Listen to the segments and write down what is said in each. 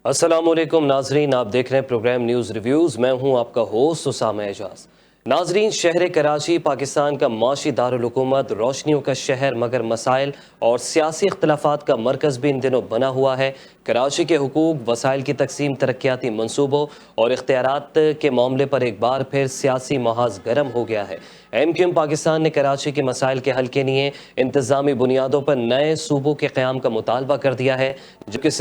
अस्सलाम वालेकुम नाजरीन, आप देख रहे हैं प्रोग्राम न्यूज़ रिव्यूज़। मैं हूं आपका होस्ट उसामा एजाज। नाजरीन, शहर कराची पाकिस्तान का माशी दारुल हुकूमत, रोशनियों का शहर, मगर मसाइल और सियासी इख्तलाफात का मरकज़ भी इन दिनों बना हुआ है। कराची के हुकूक, वसाइल की तकसीम, तरक्याती मनसूबों और इख्तियारात के मामले पर एक बार फिर सियासी महाज गर्म हो गया है। MQM पाकिस्तान ने कराची के मसाइल के हल के लिए इंतज़ामी बुनियादों पर नए सूबों के क़याम का मुतालबा कर दिया है, जबकि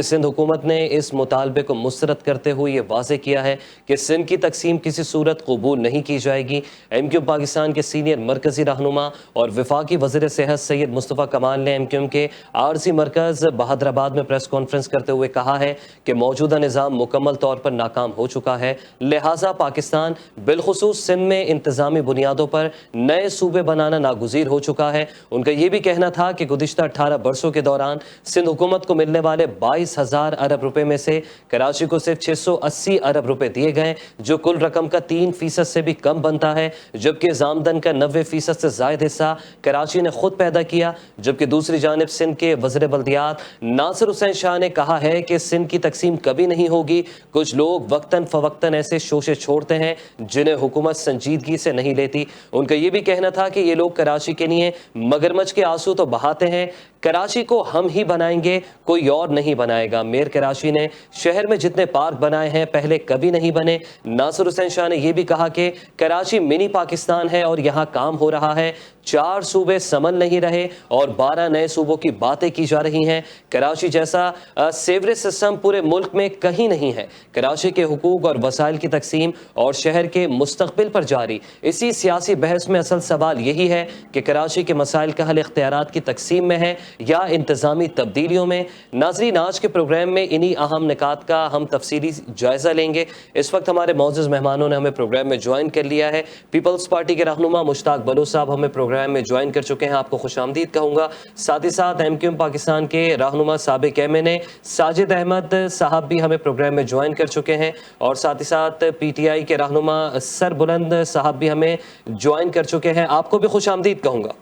सिंध हुकूमत ने इस मुतालबे को मुस्तरद करते हुए ये वाज़े किया है कि सिंध की तकसीम किसी सूरत कबूल नहीं की जाएगी। MQM पाकिस्तान के सीनियर मरकज़ी रहनुमा और वफाकी वज़ीर सेहत सैयद मुस्तफ़ा कमाल ने MQM के आरज़ी मरकज़ बहादराबाद में प्रेस कॉन्फ्रेंस करते हुए कहा है कि मौजूदा निज़ाम मुकम्मल तौर पर नाकाम हो चुका है, लिहाजा पाकिस्तान बिलखुसूस सिंध में इंतज़ामी बुनियादों पर नए सूबे बनाना नागुज़ीर हो चुका है। उनका ये भी कहना था कि गुज़िश्ता 18 बरसों के दौरान सिंध हुकूमत को मिलने वाले 22,000 अरब रुपए में से कराची को सिर्फ 680 अरब रुपए दिए गए, जो कुल रकम का 3% से भी कम बनता है, जबकि आमदन का 90% से ज़ायद हिस्सा कराची ने खुद पैदा किया। जबकि दूसरी जानिब सिंध के वज़ीर बल्दियात नासिर हुसैन शाह ने कहा है कि सिंध की तकसीम कभी नहीं होगी। कुछ लोग वक्तन फवक्तन ऐसे शोशे छोड़ते हैं जिन्हें हुकूमत संजीदगी से नहीं लेती। उनका ये भी कहना था कि ये लोग कराची के लिए मगरमच्छ के आंसू तो बहाते हैं, कराची को हम ही बनाएंगे, कोई और नहीं बनाएगा। मेयर कराची ने शहर में जितने पार्क बनाए हैं पहले कभी नहीं बने। नासिर हुसैन शाह ने यह भी कहा कि कराची मिनी पाकिस्तान है और यहाँ काम हो रहा है, 4 सूबे समन नहीं रहे और 12 नए सूबों की बातें की जा रही हैं। कराची जैसा सेवरेज सिस्टम पूरे मुल्क में कहीं नहीं है। कराची के हुकूक और वसाइल की तकसीम और शहर के मुस्तकबिल पर जारी इसी सियासी बहस में असल सवाल यही है कि कराची के मसाइल का हल इख्तियारात की तकसीम में है या इंतज़ामी तब्दीलियों में। नाज़रीन, आज के प्रोग्राम में इन्हीं अहम निकात का हम तफसीली जायज़ा लेंगे। इस वक्त हमारे मौजूद मेहमानों ने हमें प्रोग्राम में ज्वाइन कर लिया है। पीपल्स पार्टी के रहनुमा मुश्ताक बलूच साहब हमें प्रोग्राम में ज्वाइन कर चुके हैं, आपको खुशामदीद कहूँगा। साथ ही साथ MQM पाकिस्तान के रहनुमा साबिक MNA साजिद अहमद साहब भी हमें प्रोग्राम में ज्वाइन कर चुके हैं, और साथ ही साथ PTI के रहनुमा सरबुलंद साहब भी हमें ज्वाइन कर चुके हैं, आपको भी खुशामदीद कहूँगा।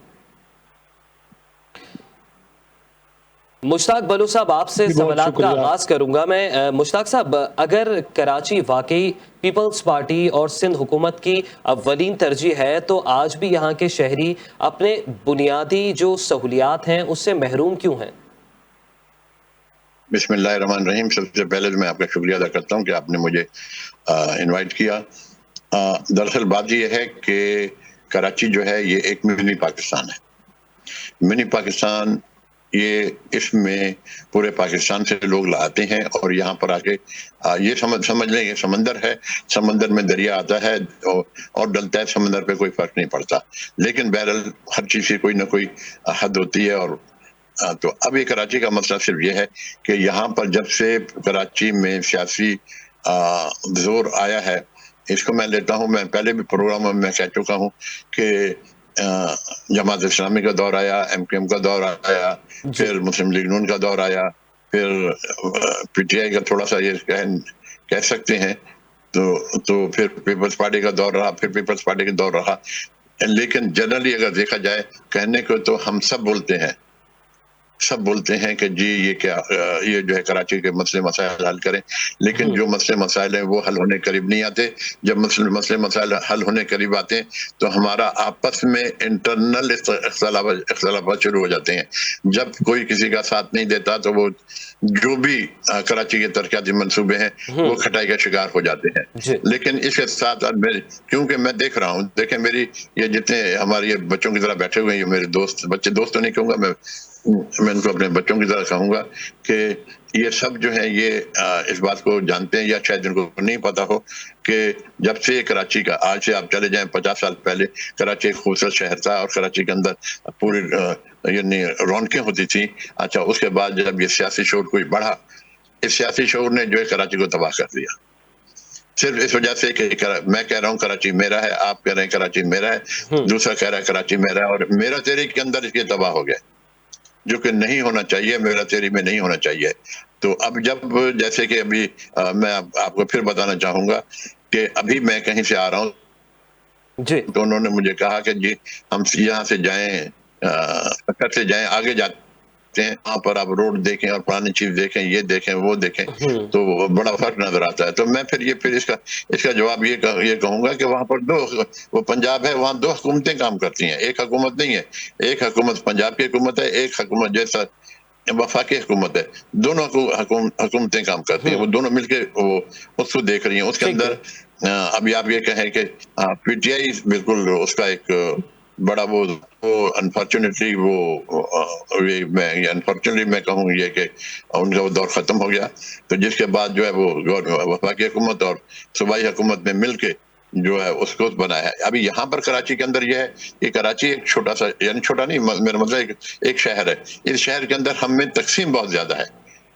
मुश्ताक बलूच साहब, आपसे सवालात का आगाज करूंगा मैं। मुश्ताक साहब, अगर कराची वाकई पीपल्स पार्टी और सिंध हुकूमत की अव्वलीन तरजीह है, तो आज भी यहाँ के शहरी अपने बुनियादी जो सहूलियात हैं उससे महरूम क्यों हैं? बिस्मिल्लाहिर्रहमानिर्रहीम। सबसे पहले तो मैं आपका शुक्रिया अदा करता हूँ कि आपने मुझे इनवाइट किया। दरअसल बात यह है कि कराची जो है ये एक मिनी पाकिस्तान है। मिनी पाकिस्तान ये इसमें पूरे पाकिस्तान से लोग लाते हैं और यहाँ पर आके ये समझ लें ये समंदर है, समंदर में दरिया आता है और डलता है, समंदर पे कोई फर्क नहीं पड़ता। लेकिन बहरहाल हर चीज़ की कोई ना कोई हद होती है। और तो अब ये कराची का मसला सिर्फ ये है कि यहाँ पर जब से कराची में सियासी जोर आया है, इसको मैं लेता हूँ, मैं पहले भी प्रोग्राम में मैं कह चुका हूँ कि जमात इस्लामी का दौर आया, MQM का दौर आया, फिर मुस्लिम लीग नून का दौर आया, फिर PTI का थोड़ा सा ये कह सकते हैं, तो फिर पीपल्स पार्टी का दौर रहा, फिर पीपल्स पार्टी का दौर रहा। लेकिन जनरली अगर देखा जाए, कहने को तो हम सब बोलते हैं कि जी ये क्या ये जो है कराची के मसले मसाइल हल करें, लेकिन जो मसले मसाइल हैं वो हल होने करीब नहीं आते। जब मसले मसाइल हल होने करीब आते हैं तो हमारा आपस में इंटरनल इख्तलाफात शुरू हो जाते हैं। जब कोई किसी का साथ नहीं देता तो वो जो भी कराची के तरक्याती मंसूबे हैं वो खटाई का शिकार हो जाते हैं। लेकिन इसके साथ क्योंकि मैं देख रहा हूँ, देखें मेरी ये जितने हमारे ये बच्चों की तरह बैठे हुए हैं, ये मेरे दोस्त, बच्चे दोस्त तो नहीं कहूँगा, मैं इनको अपने बच्चों की तरह कहूँगा कि ये सब जो है ये इस बात को जानते हैं या शायद इनको नहीं पता हो कि जब से कराची का, आज से आप चले जाएं 50 साल पहले, कराची एक खूबसूरत शहर था और कराची के अंदर पूरी यानी रौनकें होती थी। अच्छा, उसके बाद जब ये सियासी शोर कोई बढ़ा, इस सियासी शोर ने जो है कराची को तबाह कर दिया, सिर्फ इस वजह से कि मैं कह रहा हूँ कराची मेरा है, आप कह रहे हैं कराची मेरा है, दूसरा कह रहा है कराची मेरा है, और मेरा तेरे के अंदर इसके तबाह हो गया, जो कि नहीं होना चाहिए, मेरा तेरी में नहीं होना चाहिए। तो अब जब जैसे कि अभी मैं आपको फिर बताना चाहूंगा कि अभी मैं कहीं से आ रहा हूँ जी, तो उन्होंने मुझे कहा कि जी हम यहाँ से जाएं, से जाएं, आगे जाते सकते हैं, वहाँ पर आप रोड देखें और पुरानी चीज देखें, ये देखें, वो देखें, तो बड़ा फर्क नजर आता है। तो मैं फिर इसका जवाब ये कहूंगा कि वहाँ पर वो पंजाब है, वहाँ दो हुकूमतें काम करती हैं, एक हुकूमत नहीं है। एक हुकूमत पंजाब की हुकूमत है, एक हुकूमत जैसा वफाकी हुकूमत है। दोनों हुकूमतें काम करती हैं, वो दोनों मिलके वो उसको देख रही हैं। उसके अंदर अभी आप ये कहें कि पीटीआई बिल्कुल उसका एक बड़ा वो अनफॉर्चुनेटली मैं कहूँ ये कि उनका वो दौर खत्म हो गया। तो जिसके बाद जो है वो वफाकी हुकूमत और सूबाई हुकूमत में मिलके जो है उसको बनाया है। अभी यहाँ पर कराची के अंदर ये है कि कराची एक छोटा सा, यानी छोटा नहीं, मेरा मतलब एक शहर है। इस शहर के अंदर हम में तकसीम बहुत ज्यादा है,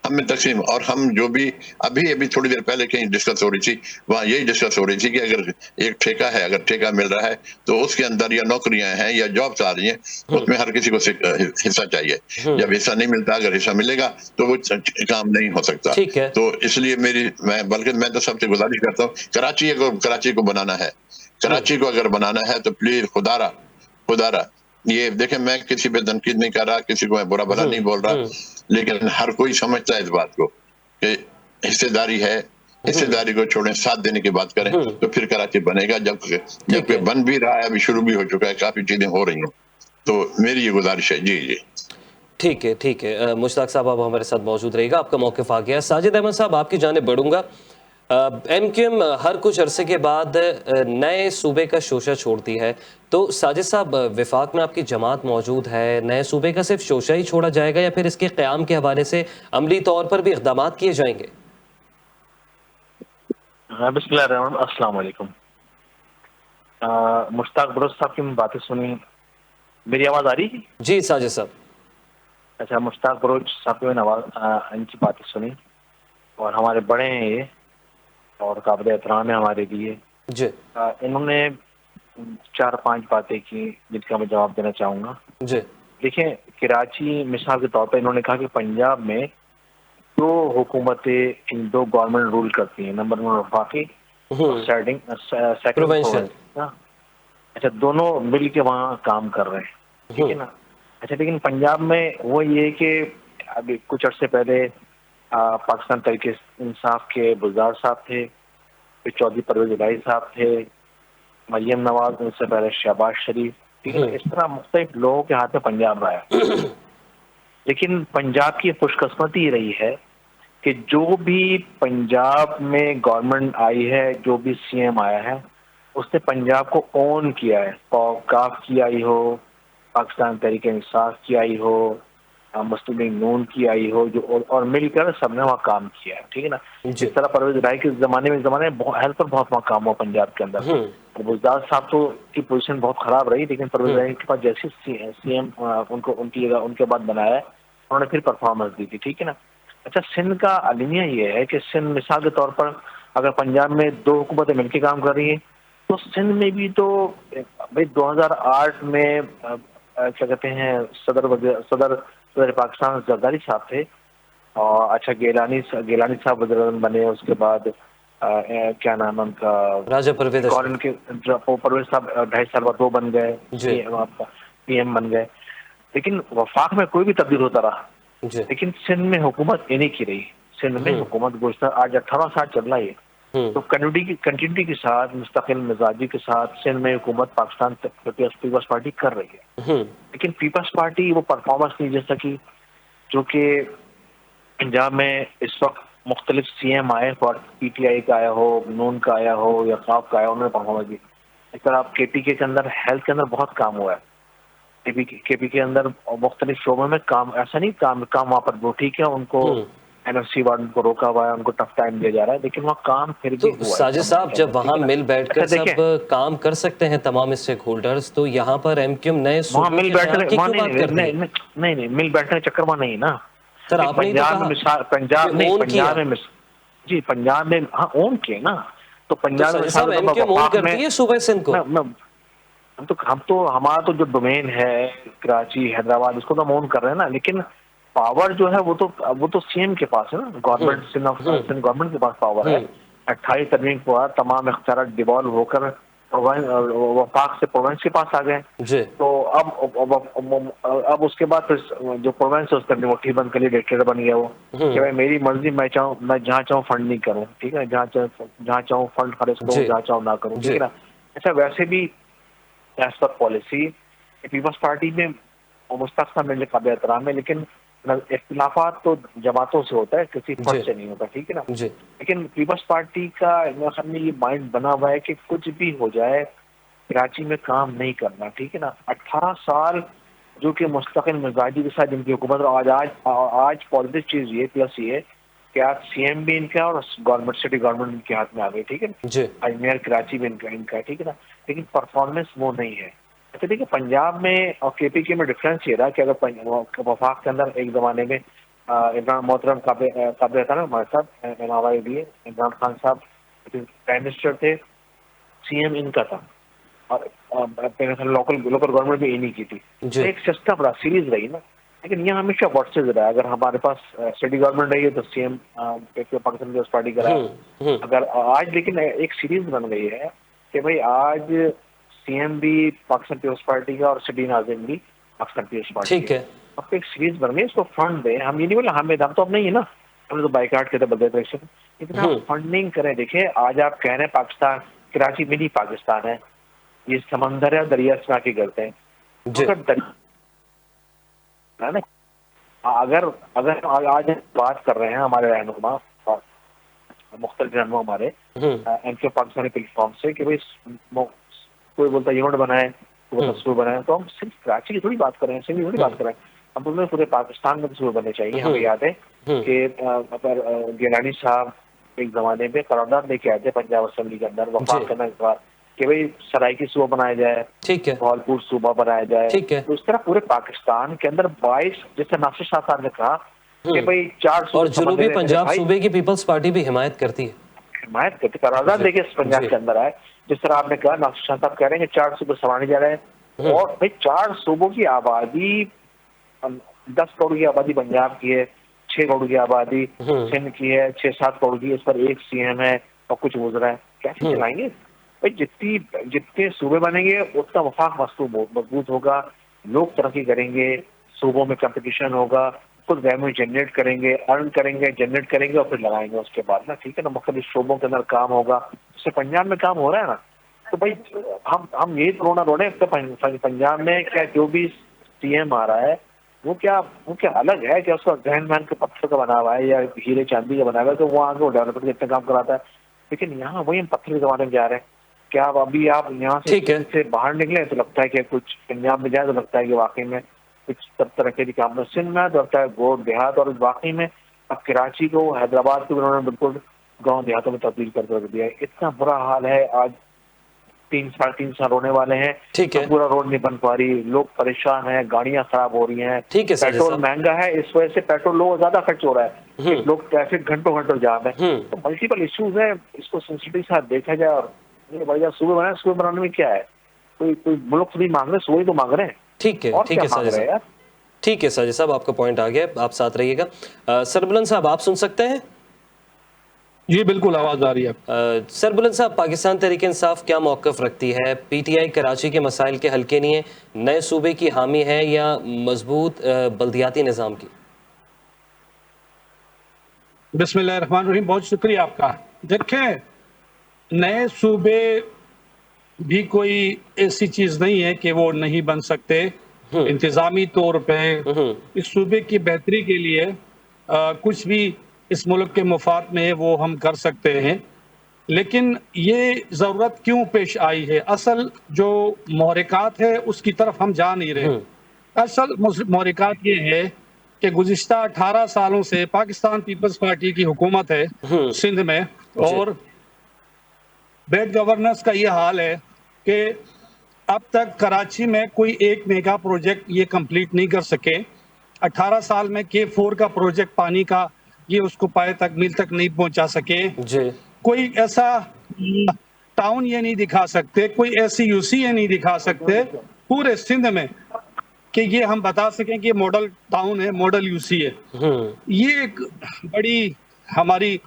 हम में तकसीम। और हम जो भी अभी थोड़ी देर पहले कहीं डिस्कस हो रही थी, वहाँ यही डिस्कस हो रही थी कि अगर एक ठेका है, अगर ठेका मिल रहा है तो उसके अंदर या नौकरियां हैं या जॉब्स आ रही हैं, उसमें हर किसी को हिस्सा चाहिए। जब हिस्सा नहीं मिलता, अगर हिस्सा मिलेगा तो वो काम नहीं हो सकता। ठीक है। तो इसलिए मैं तो सबसे गुजारिश करता हूँ, कराची को बनाना है, कराची को अगर बनाना है तो प्लीज खुदारा ये देखें, मैं किसी पे तनकीद नहीं कर रहा, किसी को मैं बुरा भला नहीं बोल रहा, लेकिन हर कोई समझता है इस बात को कि हिस्सेदारी है, हिस्सेदारी को छोड़ें, साथ देने की बात करें तो फिर कराची बनेगा। जबकि बन भी रहा है, अभी शुरू भी हो चुका है, काफी चीजें हो रही हैं। तो मेरी ये गुजारिश है। जी ठीक है। मुश्ताक साहब आप हमारे साथ मौजूद रहेगा, आपका मौक़िफ़ आ गया। साजिद अहमद साहब आपकी जानिब बढ़ूंगा। MQM हर कुछ अरसे के बाद नए सूबे का शोशा छोड़ती है, तो साजिद साहब विफाक में आपकी जमात मौजूद है, नए सूबे का सिर्फ शोशा ही छोड़ा जाएगा या फिर इसके क़याम के हवाले से अमली तौर पर भी इक़दाम किए जाएंगे? बिस्मिल्लाहिर्रहमानिर्रहीम, अस्सलाम वालेकुम। मुश्ताक बरोच साहब की बातें सुनी, मेरी आवाज़ आ रही है? जी साजिद साहब। अच्छा, मुश्ताक बरोच साहब की मैंने इनकी बातें सुनी और हमारे बड़े हैं ये और काबिल एहतराम है हमारे लिए जी। इन्होंने 4-5 बातें की जिनका मैं जवाब देना चाहूँगा। जी। देखिए, कराची मिसाल के तौर पर इन्होंने कहा कि पंजाब में 2 हुकूमतें, 2 गवर्नमेंट रूल करती हैं, नंबर 1 वफाकी, सेकंड प्रोविंशियल। अच्छा, दोनों मिल के वहाँ काम कर रहे हैं, ठीक है ना। अच्छा, लेकिन पंजाब में वो ये कि अभी कुछ अर्से पहले पाकिस्तान तहरीक इंसाफ के बुज़दार साहब थे, फिर चौधरी परवेज इलाही साहब थे, मरियम नवाज, उनसे पहले शहबाज शरीफ, ठीक है। इस तरह मुख्तलिफ लोगों के हाथ में पंजाब रहा है। लेकिन पंजाब की खुशकिस्मती रही है कि जो भी पंजाब में गवर्नमेंट आई है, जो भी CM आया है, उसने पंजाब को ओन किया है। काफ की आई हो, पाकिस्तान तहरीक इंसाफ की आई हो, मुस्लिम लीग नून की आई हो, जो और मिलकर सबने वहाँ काम किया है, ठीक है ना। जिस तरह परवेज इलाही के जमाने में हेल्थ पर बहुत वहाँ काम हुआ पंजाब के अंदर। बुज़दार साहब तो की पोजीशन बहुत खराब रही, लेकिन परवेज इलाही के पास जैसे CM उनके बाद बनाया, उन्होंने फिर परफॉर्मेंस दी थी, ठीक है ना। अच्छा, सिंध का अलमिया ये है कि सिंध मिसाल के तौर पर अगर पंजाब में 2 हुकूमतें मिलकर काम कर रही हैं, तो सिंध में भी तो भाई 2008 में क्या कहते हैं सदर पाकिस्तान जरदारी साहब थे, और अच्छा गेलानी साहब वज़ीर आज़म बने। उसके बाद क्या नाम है उनका, राजा परवेज परवेज साहब 2.5 साल बाद वो बन गए, PM बन गए। लेकिन वफाक में कोई भी तब्दील होता रहा, लेकिन सिंध में हुकूमत इन्हीं की रही। सिंध में हुकूमत गुज़श्ता आज 18 साल चल रहा है। तो कंटिन्यूटी के साथ, मुस्तकिल मिजाजी के साथ सिंध में हुकूमत पाकिस्तान पीपल्स पार्टी कर रही है। लेकिन पीपल्स पार्टी वो परफॉर्मेंस नहीं दे सकी, जो कि पंजाब में इस वक्त मुख्तलिफ CM आए, PTI का आया हो, नून का आया हो या खाफ का आया, उन्होंने परफॉर्मेंस दी। इस तरह आप KPK के अंदर हेल्थ के अंदर बहुत काम हुआ है। KPK के अंदर मुख्तलिफ शोबों में काम, ऐसा नहीं काम वहाँ पर वो ठीक है, उनको NFC वार्ड को रोका हुआ है, उनको टफ टाइम दिया जा रहा है, लेकिन वहाँ काम फिर भी हुआ है। साजिद साहब, जब वहाँ मिल बैठकर सब काम कर सकते हैं तमाम स्टेक होल्डर्स, तो यहाँ पर MQM नए वहाँ मिल बैठने नहीं मिल बैठने का चक्कर वहाँ नहीं ना सर। आपने पंजाब में हाँ ओन किए ना, तो पंजाब में MQM ओन करती है सूबे सिंध को। हम तो हमारा तो जो डोमेन है कराची, हैदराबाद, इसको तो हम ओन कर रहे हैं ना, लेकिन पावर जो है वो तो CM के पास है ना। गवर्नमेंट सिंध गवर्नमेंट के पास पावर है। 28 तरमीम के बाद तमाम इख्तियार डिवॉल्व होकर वफाक से प्रोविंस के पास आ गए। जी तो अब उसके बाद फिर जो प्रोविंस है उसका मुट्ठी बंद कर लिया, डिक्टेटर बन गया वो कि भाई मेरी मर्जी, मैं जहाँ चाहूँ फंड नहीं करूँ, ठीक है, जहाँ चाहूँ फंड खर्च करूँ, जी जहाँ चाहूँ ना करूँ, ठीक जी है ना। अच्छा, वैसे भी as per policy peoples party में मुस्तक़िल मिलने का एहतराम है, लेकिन इख्तिलाफात तो जमातों से होता है, किसी जी फर्द से नहीं होता, ठीक है ना। जी लेकिन पीपल्स पार्टी का मेरे ख्याल में ये माइंड बना हुआ है कि कुछ भी हो जाए कराची में काम नहीं करना, ठीक है ना। 18 साल जो कि मुस्तकिल मिजाजी के साथ जिनकी हुकूमत, और आज पॉजिटिव चीज ये प्लस ये कि आज सीएम भी इनका और गवर्नमेंट, सिटी गवर्नमेंट इनके हाथ में आ गई, ठीक है ना। जी आज मेयर कराची भी इनका है, ठीक है ना। लेकिन परफॉर्मेंस वो नहीं है। अच्छा देखिए, पंजाब में और केपीके में डिफरेंस ये रहा कि अगर वफाक के अंदर एक जमाने में इमरान मोहतरम काबिल था ना हमारे साथ, इमरान खान साहब प्राइम मिनिस्टर थे, सीएम इनका था, और लोकल गवर्नमेंट भी इन्हीं की थी। जी तो एक सिस्टम रहा, सीरीज रही ना। लेकिन यहाँ हमेशा वर्सेज रहा है। अगर हमारे पास सिटी गवर्नमेंट रही है तो सीएम पाकिस्तान पीपल्स पार्टी का रहा है। अगर आज लेकिन एक सीरीज बन गई है कि भाई आज सीएम भी पाकिस्तान पीपल्स पार्टी का और सिटी नाज़िम भी पाकिस्तान पीपल्स पार्टी ठीक का। है अब एक सीरीज बन गई, इसको फंड दें। हम ये नहीं बोला हमें दम तो अब नहीं है ना, हमने तो बाइकाट किया था बदले इलेक्शन, लेकिन आप फंडिंग करें। देखिए आज आप कह रहे हैं पाकिस्तान, कराची मिनी पाकिस्तान है, ये समंदर है, दरिया से आके करते हैं। जी अगर अगर आज बात कर रहे हैं हमारे रहनुमा और मुख्तलिफ रहनुमा हमारे इनके पाकिस्तानी प्लेटफॉर्म से कि भाई कोई बोलता यूनिट बनाए, कोई बोलता सूबे बनाए, तो हम सिर्फ कराची की थोड़ी बात कर रहे हैं, सिर्फ थोड़ी बात कर रहे हैं, हम बोल रहे हैं पूरे पाकिस्तान में सूबे बनने चाहिए। हमें याद है कि गिलानी साहब एक जमाने में करारदाद लेके आए थे पंजाब असेंबली के अंदर वफाक करने के बाद कि भाई सराइकी सूबा बनाया जाए, ठीक है भावलपुर सूबा बनाया जाए। ठीक है। तो इस तरह पूरे पाकिस्तान के अंदर 22, जैसे नासिर शाह साहब ने कहा कि भाई 4 और जनूबी पंजाब सूबे की पीपल्स पार्टी भी हिमायत करती है, हिमायत करती, करारदाद लेके पंजाब के अंदर आए। जिस तरह आपने कहा, नासिर शाह साहब कह रहे हैं कि 4 सूबे संभाले जा रहे हैं, और भाई 4 सूबों की आबादी 10 करोड़ की आबादी पंजाब की है, 6 करोड़ की आबादी सिंध की है, 6-7 करोड़ की, इस पर एक सीएम है और कुछ गुजरा है, कैसे चलाएंगे भाई। जितने सूबे बनेंगे उतना वफाक मजबूत होगा, लोग तरक्की करेंगे, सूबों में कंपटीशन होगा, खुद रेवेन्यू जनरेट करेंगे, अर्न करेंगे, जनरेट करेंगे और फिर लगाएंगे उसके बाद ना, ठीक है ना। मुख्तलिफ शोबों के अंदर काम होगा, जैसे पंजाब में काम हो रहा है ना। तो भाई हम यही तो रोने तो पंजाब में क्या जो भी सीएम आ रहा है वो क्या अलग है कि उसका जहन मैन के पत्थर का बना हुआ है या हीरे चांदी का बना हुआ है, तो वो आगे डेवलपमेंट इतना काम कराता है। लेकिन यहाँ वही हम पत्थर के जमाने में जा रहे हैं। क्या अभी आप यहाँ से बाहर निकले तो लगता है कि कुछ पंजाब में जाए तो लगता है कि वाकई में कुछ सब तरह के काम, सिंध में तो लगता है गोद देहात, और वाकई में अब कराची को, हैदराबाद को उन्होंने बिल्कुल गाँव देहातों में तब्दील कर दिया है। इतना बुरा हाल है। आज 3-3.5 साल होने वाले हैं, ठीक है, पूरा रोड नहीं बन पा रही, लोग परेशान हैं, गाड़ियां खराब हो रही हैं, ठीक है, पेट्रोल महंगा है, इस वजह से पेट्रोल लोग ज्यादा खर्च हो रहा है, लोग ट्रैफिक घंटों जाम है। तो मल्टीपल इश्यूज है, इसको सेंसिटिव के साथ देखा जाए। और सूबे बनाने में क्या है, कोई मुल्क नहीं मांग रहे, सूबे तो मांग रहे हैं। ठीक है, ठीक है साजिद साहब, ठीक है साजिद साहब, आपका पॉइंट आ गया, आप साथ रहिएगा। सरबुलंद साहब आप सुन सकते हैं? जी बिल्कुल, आवाज आ रही है। सरबुलंद साहब, पाकिस्तान तहरीक इंसाफ क्या मौक़िफ़ रखती है? पीटीआई कराची के मसाइल के हल के लिए नए सूबे की हामी है या मजबूत बल्दियाती निज़ाम की? बिस्मिल्लाहिर्रहमानिर्रहीम, बहुत शुक्रिया आपका। देखें, नए सूबे भी कोई ऐसी चीज नहीं है कि वो नहीं बन सकते। इंतजामी तौर पे इस सूबे की बेहतरी के लिए कुछ भी इस मुल्क के मुफाद में है वो हम कर सकते हैं। लेकिन ये ज़रूरत क्यों पेश आई है? असल जो महरिकात है उसकी तरफ हम जा नहीं रहे। असल महरिकात ये है कि गुज़िश्ता 18 सालों से पाकिस्तान पीपल्स पार्टी की हुकूमत है सिंध में, और बैड गवर्नेंस का ये हाल है कि अब तक कराची में कोई एक मेगा प्रोजेक्ट ये कंप्लीट नहीं कर सके। 18 साल में K4 का प्रोजेक्ट पानी का ये उसको पाए तक मील तक नहीं पहुंचा सके। कोई ऐसा टाउन ये नहीं दिखा सकते, कोई ऐसी यूसी ये नहीं दिखा सकते पूरे सिंध में कि ये हम बता सकें कि मॉडल टाउन है, मॉडल यूसी है। ये एक बड़ी हमारी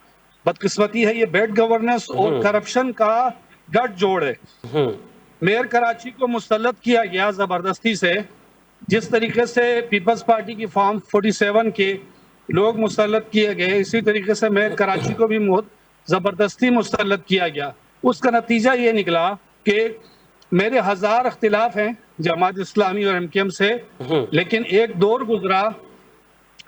बदकिस्मती है। ये बैड गवर्नेंस और करप्शन का गठ जोड़ है। मेयर कराची को मुसल्लत किया गया जबरदस्ती से, जिस तरीके से पीपल्स पार्टी की फॉर्म 47 के लोग मुसल्लत किए गए, इसी तरीके से मेयर कराची को भी जबरदस्ती मुसल्लत किया गया। उसका नतीजा ये निकला कि मेरे 1000 अख्तिलाफ हैं जमात इस्लामी और एमकेएम से, लेकिन एक दौर गुजरा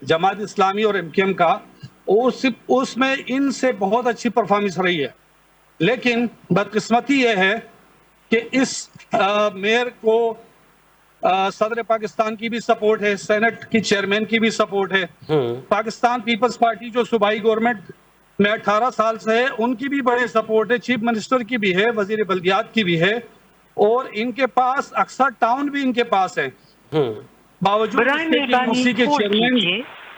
जमात इस्लामी और एमकेएम का, उसमें इनसे बहुत अच्छी परफॉर्मेंस रही है। लेकिन बदकिस्मती ये है कि इस मेयर को सदर पाकिस्तान की भी सपोर्ट है, सेनेट की चेयरमैन की भी सपोर्ट है, पाकिस्तान पीपल्स पार्टी जो सूबाई गवर्नमेंट में 18 साल से है उनकी भी बड़े सपोर्ट है, चीफ मिनिस्टर की भी है, वजीर बल्दियात की भी है, और इनके पास अक्सर टाउन भी इनके पास है। बावजूद इसके के चेयरमैन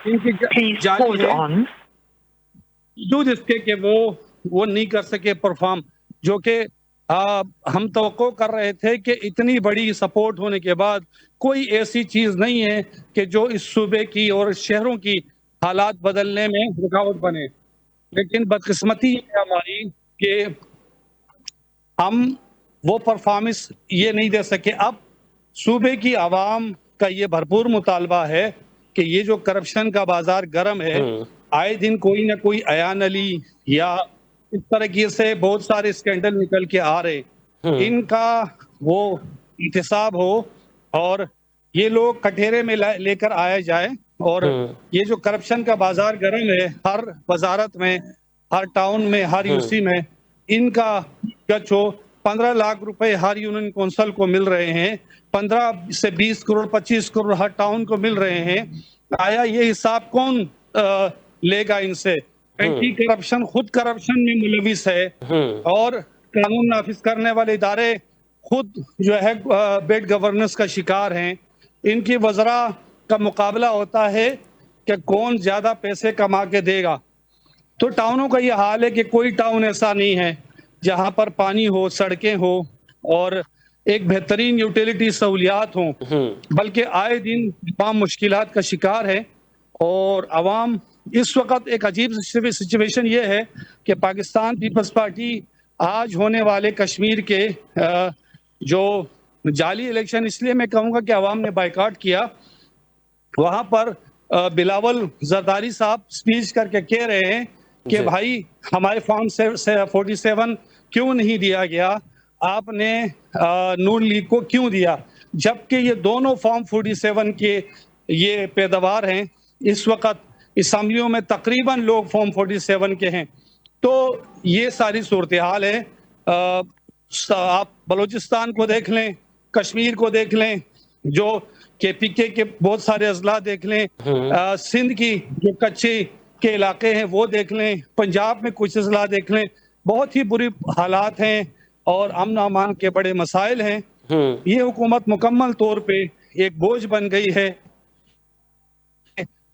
इनकी जारी है, बावजूद इसके कि वो नहीं कर सके परफॉर्म, जो कि हम तवक्को कर रहे थे कि इतनी बड़ी सपोर्ट होने के बाद कोई ऐसी चीज नहीं है कि जो इस सूबे की और शहरों की हालात बदलने में रुकावट बने। लेकिन बदकिस्मती है हमारी कि हम वो परफॉर्मेंस ये नहीं दे सके। अब सूबे की आवाम का ये भरपूर मुतालबा है कि ये जो करप्शन का बाजार गर्म है, आए दिन कोई ना कोई अयान अली या इस तरह से बहुत सारे स्कैंडल निकल के आ रहे, इनका वो इंतसाब हो और ये लोग कटहरे में लेकर आया जाए, और ये जो करप्शन का बाजार गर्म है, हर वजारत में, हर टाउन में, हर यूसी में इनका गच हो। 15 लाख रुपए हर यूनियन कौंसिल को मिल रहे हैं, 15 से 20 करोड़ 25 करोड़ हर टाउन को मिल रहे हैं। आया ये हिसाब कौन लेगा इनसे? एंटी करप्शन खुद करप्शन में मुलविस है, और कानून नाफिज करने वाले इदारे खुद जो है बेड गवर्नेंस का शिकार हैं। इनकी वज़रा का मुकाबला होता है कि कौन ज्यादा पैसे कमा के देगा। तो टाउनों का ये हाल है कि कोई टाउन ऐसा नहीं है जहां पर पानी हो, सड़कें हो और एक बेहतरीन यूटिलिटी सहूलियात हो, बल्कि आए दिन तमाम मुश्किलात का शिकार है। और अवाम इस वक्त एक अजीब सिचुएशन ये है कि पाकिस्तान पीपल्स पार्टी आज होने वाले कश्मीर के जो जाली इलेक्शन, इसलिए मैं कहूँगा कि अवाम ने बाइकाट किया, वहाँ पर बिलावल जरदारी साहब स्पीच करके कह रहे हैं कि भाई हमारे फॉर्म 47 क्यों नहीं दिया गया, आपने नून लीग को क्यों दिया, जबकि ये दोनों फॉर्म 47 के ये पैदावार हैं। इस वक्त असम्बलियों में तकरीबन लोग फॉर्म 47 के हैं। तो ये सारी सूरत हाल है। आप बलूचिस्तान को देख लें, कश्मीर को देख लें, जो KPK के बहुत सारे अजला देख लें, सिंध की जो कच्चे के इलाके हैं वो देख लें, पंजाब में कुछ अजला देख लें, बहुत ही बुरी हालात हैं और अमन अमान के बड़े मसाइल हैं। ये हुकूमत मुकम्मल तौर पे एक बोझ बन गई है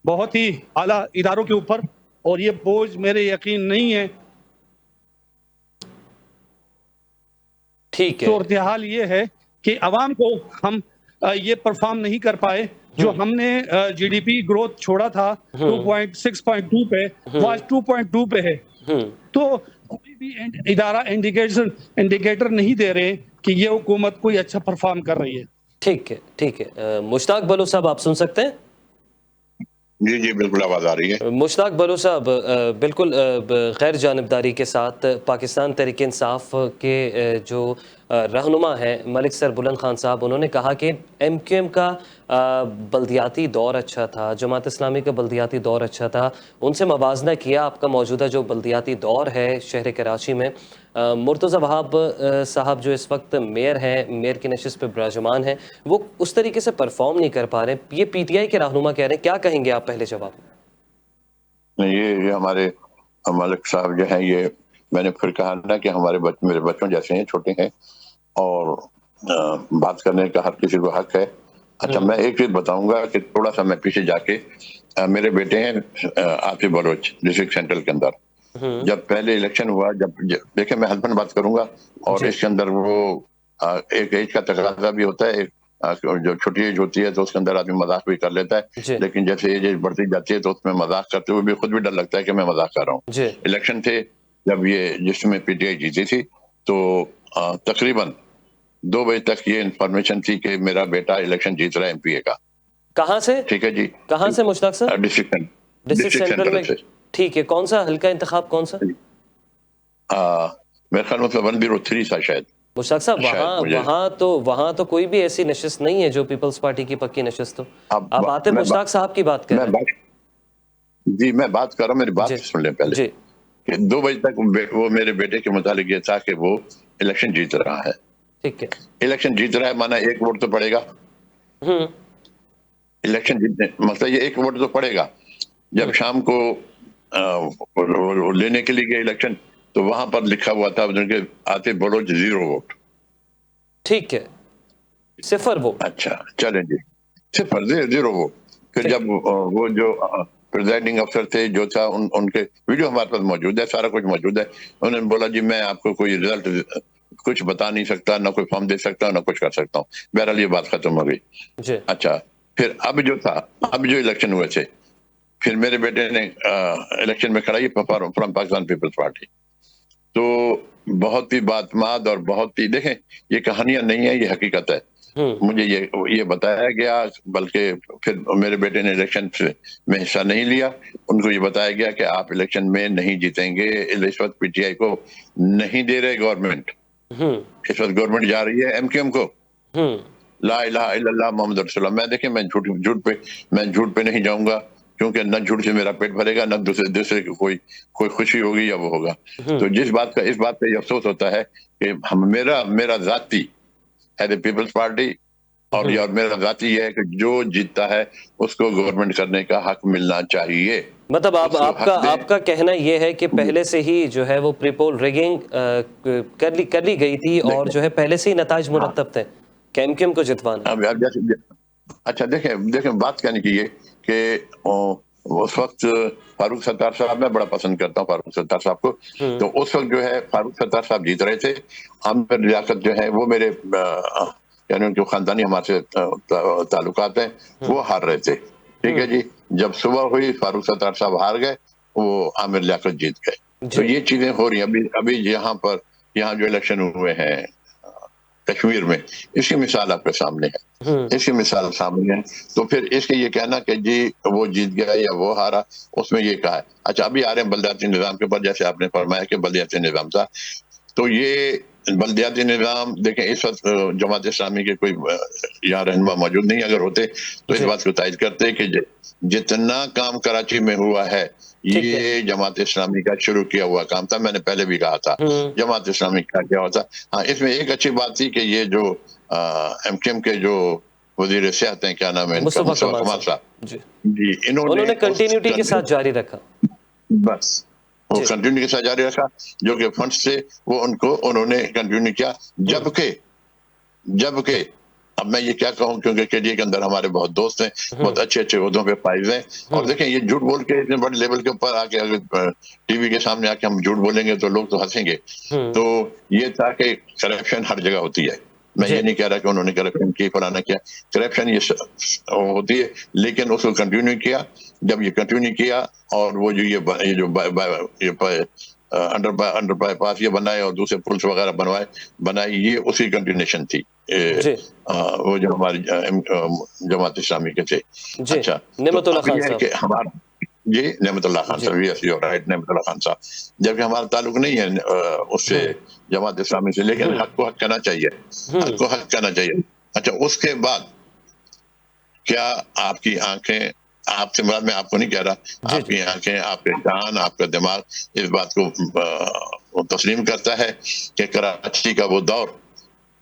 बहुत ही आला इदारों के ऊपर, और ये बोझ मेरे यकीन नहीं है। ठीक है, सूरत हाल ये है कि अवाम को हम ये परफॉर्म नहीं कर पाए। जो हमने GDP ग्रोथ छोड़ा था 2.6.2 पे, वो आज 2.2 पे है। तो कोई भी इदारा इंडिकेटर नहीं दे रहे कि ये हुकूमत कोई अच्छा परफॉर्म कर रही है। ठीक है, ठीक है। मुश्ताक बलू साहब, आप सुन सकते हैं? जी जी बिल्कुल आवाज़ आ रही है। मुश्ताक बलू साहब, बिल्कुल गैर जानिबदारी के साथ पाकिस्तान तहरीक इंसाफ के जो रहनुमा हैं मलिक सर बुलंद खान साहब, उन्होंने कहा कि MQM का बल्दियाती दौर अच्छा था, जमात इस्लामी का बल्दियाती दौर अच्छा था। उनसे मवाजना किया आपका मौजूदा जो बल्दियाती दौर है शहर कराची में, मुर्तज़ा वहाब साहब जो इस वक्त मेयर हैं, मेयर की नशिस्त पे विराजमान हैं, वो उस तरीके से परफॉर्म नहीं कर पा रहे। ये PTI के रहनुमा कह रहे हैं, क्या कहेंगे आप पहले जवाब? ये हमारे मलिक साहब जो हैं, ये मैंने फिर कहा ना कि मेरे बच्चों जैसे हैं, छोटे हैं और बात करने का हर किसी को हक है। अच्छा, मैं एक चीज बताऊंगा कि थोड़ा सा मैं पीछे जाके, मेरे बेटे हैं आतिफ बलोच डिस्ट्रिक्ट सेंट्रल के अंदर, जब पहले इलेक्शन हुआ, जब देखे मैं हस्बैंड बात करूंगा, और इसके अंदर वो एक एज का तकाजा भी होता है, जो छोटी एज होती है तो उसके अंदर आदमी मजाक भी कर लेता है, लेकिन जैसे एज बढ़ती जाती है तो उसमें मजाक करते हुए भी खुद भी डर लगता है कि मैं मजाक कर रहा हूँ। इलेक्शन थे जब ये जिसमें PTI जीती थी, तो तकरीबन 2 बजे तक ये इंफॉर्मेशन थी कि मेरा बेटा इलेक्शन जीत रहा है एमपीए का। कहाँ से? ठीक है जी। कहाँ से मुश्ताक सर? डिस्ट्रिक्ट सेंट्रल में। से। ठीक है, कौन सा हल्का इंतखाब कौन सा? मेरे ख्याल में 103 था शायद। मुश्ताक साहब, वहाँ तो कोई भी ऐसी नशिस्त नहीं है जो पीपल्स पार्टी की पक्की नशिस्त हो। आप आते मुश्ताक साहब की बात कर रहे हैं। जी मैं बात कर रहा हूँ, मेरी बात सुन लें पहले जी। कि 2 बजे तक वो मेरे बेटे के मुतालिक ये था कि वो इलेक्शन जीत रहा है। ठीक है। इलेक्शन जीत रहा है माना 1 वोट तो पड़ेगा। इलेक्शन जीतने मतलब ये 1 वोट तो पड़ेगा। जब शाम को लेने के लिए गए इलेक्शन तो वहां पर लिखा हुआ था उनके आते बलोच 0 वोट। ठीक है, 0 वोट। अच्छा चलें जी, 0 वोट। फिर जब वो जो प्रिजाइडिंग अफसर थे जो था उनके वीडियो हमारे पास मौजूद है, सारा कुछ मौजूद है। उन्होंने बोला जी मैं आपको कोई रिजल्ट कुछ बता नहीं सकता, ना कोई फॉर्म दे सकता हूँ, ना कुछ कर सकता हूँ। बहरहाल ये बात खत्म हो गई। अच्छा फिर अब जो इलेक्शन हुए थे, फिर मेरे बेटे ने इलेक्शन में खड़ा फ्रॉम पाकिस्तान पीपल्स पार्टी। तो बहुत ही बातमाद और बहुत ही, देखें ये कहानियां नहीं है, ये हकीकत है। मुझे ये बताया गया, बल्कि फिर मेरे बेटे ने इलेक्शन में हिस्सा नहीं लिया। उनको ये बताया गया कि आप इलेक्शन में नहीं जीतेंगे, इस वक्त पीटीआई को नहीं दे रहे गवर्नमेंट। इस वक्त गवर्नमेंट जा रही है एमक्यूएम को। ला इलाहा इल्लल्लाह मोहम्मद रसूलुल्लाह। मैं देखें मैं झूठ पे नहीं जाऊंगा, क्योंकि न झूठ से मेरा पेट भरेगा, न दूसरे की कोई खुशी होगी या वो होगा। तो इस बात का ये अफसोस होता है कि मेरा जाती है पीपल्स पार्टी और मेरा जाती ये है कि जो जीतता है उसको गवर्नमेंट करने का हक मिलना चाहिए। मतलब आपका कहना ये है कि पहले से ही जो है वो प्रीपोल रिगिंग कर ली गई थी और जो है पहले से ही नताज मुरतब थे एमक्यूएम को जितवाना। अच्छा देखें बात कहने की ये कि उस वक्त फारूक सत्तार साहब, मैं बड़ा पसंद करता हूँ फारूक सत्तार साहब को। तो उस वक्त जो है फारूक सत्तार साहब जीत रहे थे। आमिर लियाकत जो है वो मेरे यानी उनके खानदानी हमारे से ताल्लुकात हैं, वो हार रहे थे। ठीक है जी। जब सुबह हुई फारूक सत्तार साहब हार गए, वो आमिर लियाकत जीत गए। तो ये चीजें हो रही हैं अभी यहाँ जो इलेक्शन हुए हैं कश्मीर में, इसकी मिसाल आपके सामने है। इसकी मिसाल सामने है। तो फिर इसके ये कहना कि जी वो जीत गया या वो हारा, उसमें ये कहा है। अच्छा अभी आ रहे हैं बल्दियाती निज़ाम के ऊपर, जैसे आपने फरमाया कि बल्दियाती निज़ाम था। तो ये बल्दियाती निज़ाम देखें, इस वक्त जमात इस्लामी के कोई यहाँ रहनुमा मौजूद नहीं, अगर होते तो इस बात को तायद करते कि जितना काम कराची में हुआ है ये जमात इस्लामी का शुरू किया हुआ काम था। मैंने पहले भी कहा था जमात इस्लामी का क्या हुआ था। हाँ, इसमें एक अच्छी बात थी कि ये जो एमक्यूएम के जो वजीर सेहत हैं, क्या नाम है इनका, मुस्तफा कमाल साहब जी, इन्होंने कंटिन्यूटी के साथ जारी रखा। बस वो कंटिन्यू के साथ जारी रखा, जो कि फंड से वो उन्होंने कंटिन्यू किया। जबकि अब मैं ये क्या कहूँ, क्योंकि केडीए के अंदर हमारे बहुत दोस्त हैं, बहुत अच्छे ओहदों पे फाइज हैं। और देखें ये झूठ बोल के इतने बड़े लेवल के ऊपर आके अगर टीवी के सामने आके हम झूठ बोलेंगे तो लोग तो हंसेंगे। तो ये था कि करप्शन हर जगह होती है। मैं ये नहीं कह रहा कि उन्होंने करप्शन की फलाना किया, करप्शन ये होती है, लेकिन उसको कंटिन्यू किया। जब ये कंटिन्यू किया और वो जो अंडर बाईपास ये बनाए और दूसरे पुल्स वगैरह बनाए, ये उसी कंटिन्यूएशन थी वो जो हमारी जमात इस्लामी के थे। अच्छा, नेमतुल्लाह खान साहब, जी नेमतुल्लाह खान साहब, yes you right, Nematullah Khan साहब, जबकि हमारा ताल्लुक नहीं है उससे जमात इस्लामी से, लेकिन हक को हक कहना चाहिए, हक को हक कहना चाहिए। अच्छा, उसके बाद क्या आपकी आंखें, आपसे मैं आपको नहीं कह रहा, आपकी आंखें, आपके कान, आपका दिमाग इस बात को तस्लीम करता है कि कराची का वो दौर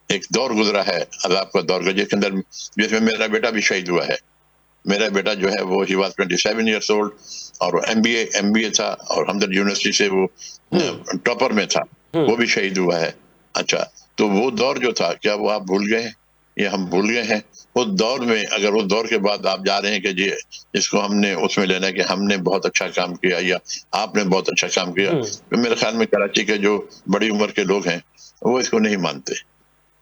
एक दौर गुजरा है, अजाब का दौर, जिसमें मेरा बेटा भी शहीद हुआ है। मेरा बेटा जो है वो ही वाज 27 years old और MBA था और हमदर्द यूनिवर्सिटी से वो टॉपर में था, वो भी शहीद हुआ है। अच्छा, तो वो दौर जो था, क्या वो आप भूल गए? ये हम भूल गए हैं। उस दौर में, अगर उस दौर के बाद आप जा रहे हैं कि जी इसको हमने उसमें लेना है कि हमने बहुत अच्छा काम किया या आपने बहुत अच्छा काम किया, तो मेरे ख्याल में कराची के जो बड़ी उम्र के लोग हैं वो इसको नहीं मानते।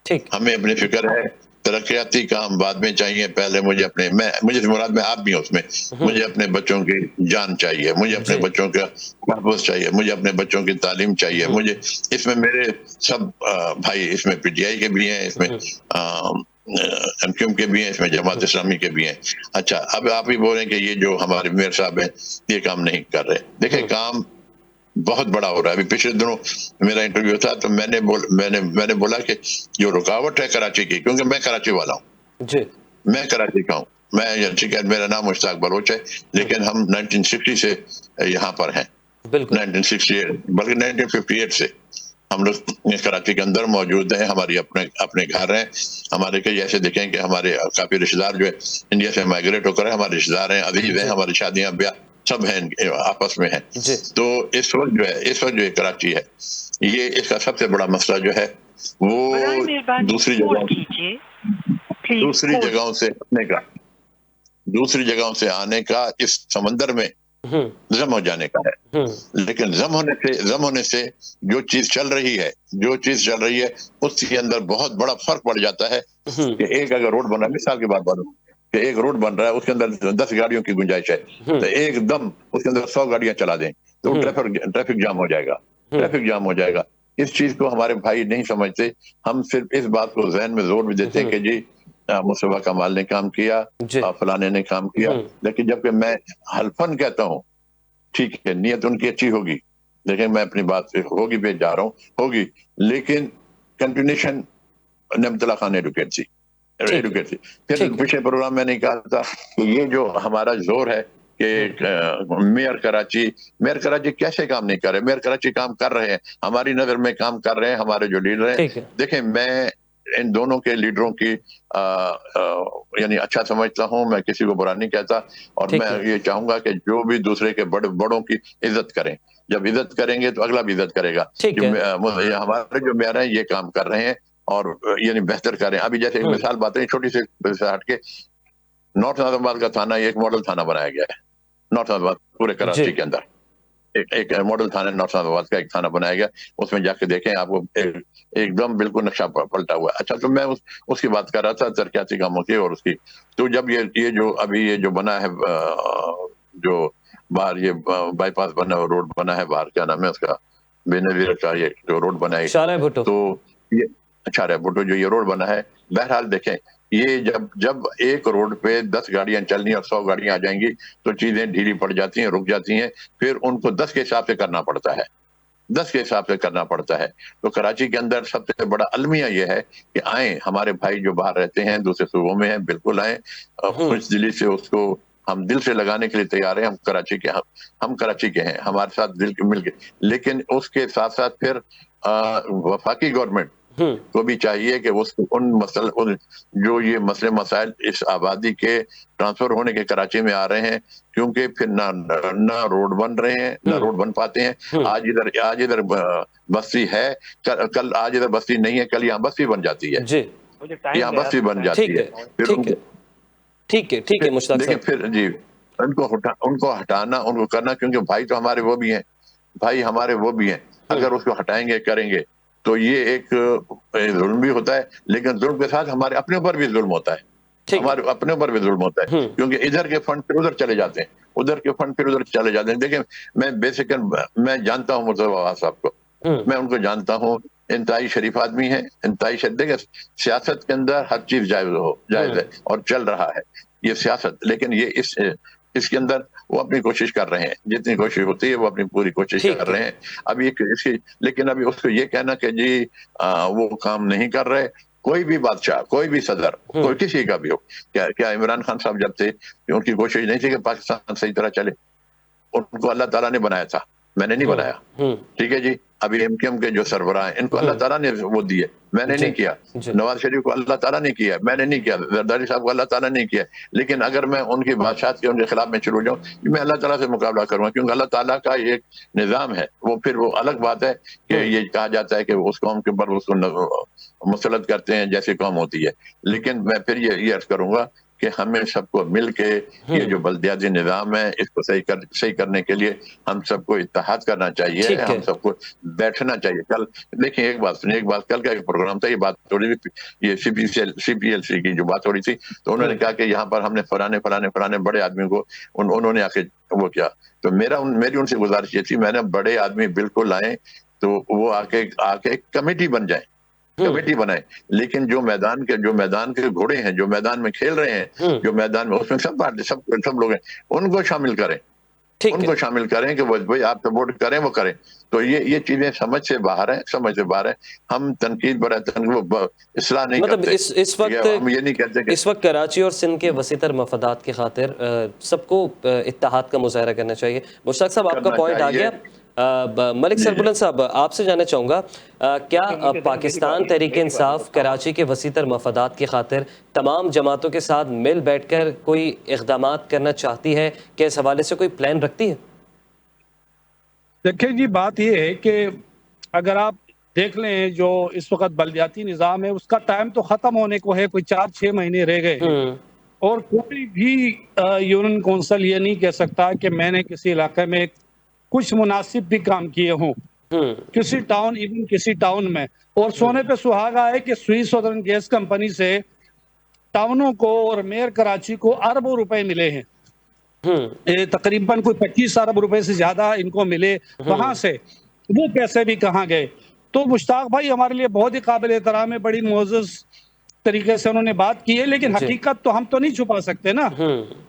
ठीक, हमें अपनी फिक्र है तरक्याती काम बाद में चाहिए, पहले मुझे मुझे मुराद में आप भी हैं उसमें, मुझे अपने बच्चों की जान चाहिए, मुझे अपने जी। बच्चों का महफूज चाहिए, मुझे अपने बच्चों की तालीम चाहिए, मुझे इसमें मेरे सब भाई इसमें पीटीआई के भी हैं, इसमें एमक्यूएम के भी हैं, इसमें जमात इस्लामी के भी हैं। अच्छा, अब आप ही बोल रहे हैं कि ये जो हमारे मेयर साहब हैं ये काम नहीं कर रहे। देखिए काम बहुत बड़ा हो रहा है। अभी पिछले दिनों मेरा इंटरव्यू था तो मैंने बोला कि जो रुकावट है कराची की, क्योंकि मैं कराची वाला हूँ, जी। मैं कराची का हूँ, मैं ठीक है, मेरा नाम मुश्ताक बलोच है, लेकिन हम 1960 से यहाँ पर हैं, बिल्कुल। 1968 बल्कि 1958 से हम लोग कराची के अंदर मौजूद हैं। हमारी अपने घर हैं। हमारे कई ऐसे देखें कि हमारे काफी रिश्तेदार जो है इंडिया से माइग्रेट होकर है, हमारे रिश्तेदार हैं, अजीज हैं, हमारी शादियां ब्याह सब हैं, आपस में हैं। जी। तो इस वक्त जो कराची है, ये इसका सबसे बड़ा मसला जो है वो दूसरी जगहों से आने का, इस समंदर में जम हो जाने का है। लेकिन जम होने से जो चीज चल रही है उसके अंदर बहुत बड़ा फर्क पड़ जाता है कि एक अगर रोड बना, मिसाल की बात करूं कि एक रोड बन रहा है, उसके अंदर 10 गाड़ियों की गुंजाइश है, तो एकदम उसके अंदर 100 गाड़ियां चला दें तो ट्रैफिक जाम हो जाएगा। इस चीज को हमारे भाई नहीं समझते। हम सिर्फ इस बात को जहन में जोर भी देते हैं कि जी मुस्तफा कमाल ने काम किया, फलाने ने काम किया, लेकिन जबकि मैं हल्फन कहता हूँ, ठीक है नियत उनकी अच्छी होगी, लेकिन मैं अपनी बात से होगी पे जा रहा हूँ, होगी, लेकिन कंटिन्यूशन नमतला खान एडुकेट थी। फिर पिछले प्रोग्राम में नहीं कहा था कि ये जो हमारा जोर है कि मेयर कराची कैसे काम नहीं कर रहे। मेयर कराची काम कर रहे हैं, हमारी नजर में काम कर रहे हैं, हमारे जो लीडर हैं। देखें, मैं इन दोनों के लीडरों की यानी अच्छा समझता हूं, मैं किसी को बुरा नहीं कहता, और मैं ये चाहूंगा कि जो भी दूसरे के बड़ों की इज्जत करें। जब इज्जत करेंगे तो अगला भी इज्जत करेगा। हमारे जो मेयर हैं ये काम कर रहे हैं और यानी बेहतर कर रहे हैं। अभी जैसे एक मिसाल बात है, छोटी सी हट के, नॉर्थ नाज़िमाबाद का थाना एक मॉडल थाना बनाया गया है। नॉर्थ नाज़िमाबाद पूरे कराची के अंदर एक मॉडल थाना, नॉर्थ नाज़िमाबाद का एक थाना बनाया गया। उसमें जाके देखें, आपको एकदम बिल्कुल नक्शा पलटा हुआ है। अच्छा, तो मैं उसकी बात कर रहा था तरक्याती कामों की और उसकी। तो जब ये जो अभी ये जो बना है, जो बाहर ये बाईपास बना, रोड बना है बाहर, क्या नाम है उसका, बेनजीर का ये जो रोड बना है, तो ये शाहरा भुट्टो जो ये रोड बना है, बहरहाल देखें, ये जब एक रोड पे 10 गाड़ियां चलनी और 100 गाड़ियां आ जाएंगी तो चीजें ढीली पड़ जाती हैं, रुक जाती हैं, फिर उनको 10 के हिसाब से करना पड़ता है, 10 के हिसाब से करना पड़ता है। तो कराची के अंदर सबसे बड़ा अलमिया ये है कि आए हमारे भाई जो बाहर रहते हैं, दूसरे सूबों में हैं, बिल्कुल आए, खुश दिली से उसको हम दिल से लगाने के लिए तैयार हैं। हम कराची के हैं, हमारे साथ दिल के मिल के, लेकिन उसके साथ साथ फिर वफाकी गवर्नमेंट को भी चाहिए कि उन जो ये मसले मसाइल इस आबादी के ट्रांसफर होने के कराची में आ रहे हैं, क्योंकि फिर ना रोड बन रहे हैं, ना रोड बन पाते हैं। आज इधर बस्ती है, कल आज इधर बस्ती नहीं है, कल यहाँ बस्ती बन जाती है, यहाँ बस्ती बन जाती है। फिर ठीक है मुश्ताक साहब, फिर जी उनको हटाना, उनको करना, क्योंकि भाई तो हमारे वो भी हैं, अगर उसको हटाएंगे करेंगे तो ये एक जुल्म भी होता है, लेकिन जुल्म के साथ हमारे अपने ऊपर भी जुल्म होता है, क्योंकि इधर के फंड फिर उधर चले जाते हैं, देखिए मैं जानता हूँ मुर्तज़ा साहब को, मैं उनको जानता हूँ, इंतहाई शरीफ आदमी है, देखिए सियासत के अंदर हर चीज जायज है और चल रहा है ये सियासत, लेकिन ये इसके अंदर वो अपनी कोशिश कर रहे हैं, जितनी कोशिश होती है वो अपनी पूरी कोशिश कर रहे हैं। अभी लेकिन अभी उसको ये कहना कि जी वो काम नहीं कर रहे, कोई भी बादशाह, कोई भी सदर, कोई किसी का भी हो, क्या इमरान खान साहब जब थे, उनकी कोशिश नहीं थी कि पाकिस्तान सही तरह चले? उनको अल्लाह ताला ने बनाया था, मैंने नहीं बनाया, ठीक है जी। अभी एमक्यूएम के जो सरबराह हैं, इनको अल्लाह ताला ने वो दिए, मैंने नहीं किया। नवाज शरीफ को अल्लाह ताला ने किया, मैंने नहीं किया। जरदारी साहब को अल्लाह ताला ने किया। लेकिन अगर मैं उनकी बादशाह के उनके खिलाफ में शुरू जाऊं, मैं अल्लाह ताला से मुकाबला करूंगा, क्योंकि अल्लाह ताला का एक निजाम है। वो अलग बात है कि ये कहा जाता है कि उस कौम के ऊपर उसको मुसलत करते हैं जैसी कौम होती है, लेकिन मैं फिर ये अर्ज करूंगा کہ ہمیں سب کو مل کے یہ جو بلدیاتی نظام ہے اس کو صحیح کرنے کے لیے ہم سب کو اتحاد کرنا چاہیے, ٹھیک ہے. ہم سب کو بیٹھنا چاہیے. کل دیکھیں ایک بات سنیے, کل کا ایک پروگرام تھا, یہ بات ہو رہی تھی, یہ سی پی ایل سی کی جو بات ہو رہی تھی, تو انہوں نے کہا کہ یہاں پر ہم نے فلانے بڑے آدمی کو انہوں نے آ کے وہ کیا. تو میری ان سے گزارش یہ تھی, میں نے بڑے آدمی بالکل آئے تو وہ آ کے کمیٹی بن جائیں, کمیٹی بنائے, لیکن جو میدان کے گھوڑے ہیں, جو میدان میں کھیل رہے ہیں, جو میدان میں اس میں سب لوگ ہیں, ان کو شامل کریں, ان کو شامل کریں کہ بھائی آپ سپورٹ کریں, وہ کریں. تو یہ چیزیں سمجھ سے باہر ہیں. ہم تنقید پر اصلاح نہیں مطلب کرتے. اس وقت ہم یہ نہیں کہتے کہ اس وقت کراچی اور سندھ کے وسیع تر مفادات کی خاطر سب کو اتحاد کا مظاہرہ کرنا چاہیے. مشتاق صاحب آپ کا پوائنٹ آ گیا. ملک سربلند صاحب آپ سے جاننا چاہوں گا, کیا پاکستان تحریک انصاف کراچی کے وسیع تر مفادات کی خاطر تمام جماعتوں کے ساتھ مل بیٹھ کر کوئی اقدامات کرنا چاہتی ہے, کہ اس حوالے سے کوئی پلان رکھتی ہے؟ دیکھیں جی, بات یہ ہے کہ اگر آپ دیکھ لیں جو اس وقت بلدیاتی نظام ہے اس کا ٹائم تو ختم ہونے کو ہے, کوئی 4-6 مہینے رہ گئے ہیں, اور کوئی بھی یونین کونسل یہ نہیں کہہ سکتا کہ میں نے کسی علاقے میں کچھ مناسب بھی کام کیے ہوں, کسی ٹاؤن میں. اور سونے پہ سہاگا ہے کہ سوئس سدرن گیس کمپنی سے ٹاؤنوں کو اور میئر کراچی کو اربوں روپے ملے ہیں, تقریباً کوئی 25 ارب روپے سے زیادہ ان کو ملے. وہاں سے وہ پیسے بھی کہاں گئے؟ تو مشتاق بھائی ہمارے لیے بہت ہی قابل احترام ہے, بڑی معزز طریقے سے انہوں نے بات کی ہے, لیکن حقیقت تو ہم تو نہیں چھپا سکتے نا.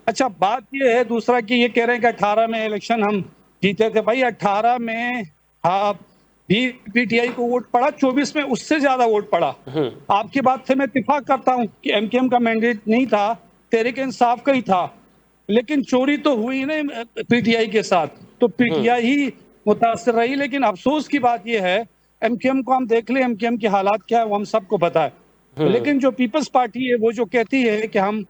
اچھا بات یہ ہے دوسرا کہ یہ کہہ رہے ہیں کہ 18 میں الیکشن ہم جیتے تھے. بھائی 18 میں بھی پی ٹی آئی کو ووٹ پڑا, 24 میں اس سے زیادہ ووٹ پڑا. آپ کی بات سے میں اتفاق کرتا ہوں کہ ایم کیو ایم کا مینڈیٹ نہیں تھا, تحریک انصاف کا ہی تھا, لیکن چوری تو ہوئی نا پی ٹی آئی کے ساتھ, تو پی ٹی آئی ہی متاثر رہی. لیکن افسوس کی بات یہ ہے, ایم کیو ایم کو ہم دیکھ لیں, ایم کیو ایم کی حالات کیا ہے وہ ہم سب کو پتا ہے. لیکن جو پیپلز پارٹی ہے وہ جو کہتی ہے کہ ہم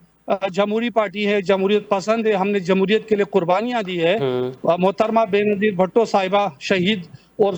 جمہوری پارٹی ہے, جمہوریت پسند ہے, ہم نے جمہوریت کے لیے قربانیاں دی ہے, محترمہ بے نظیر بھٹو صاحبہ شہید اور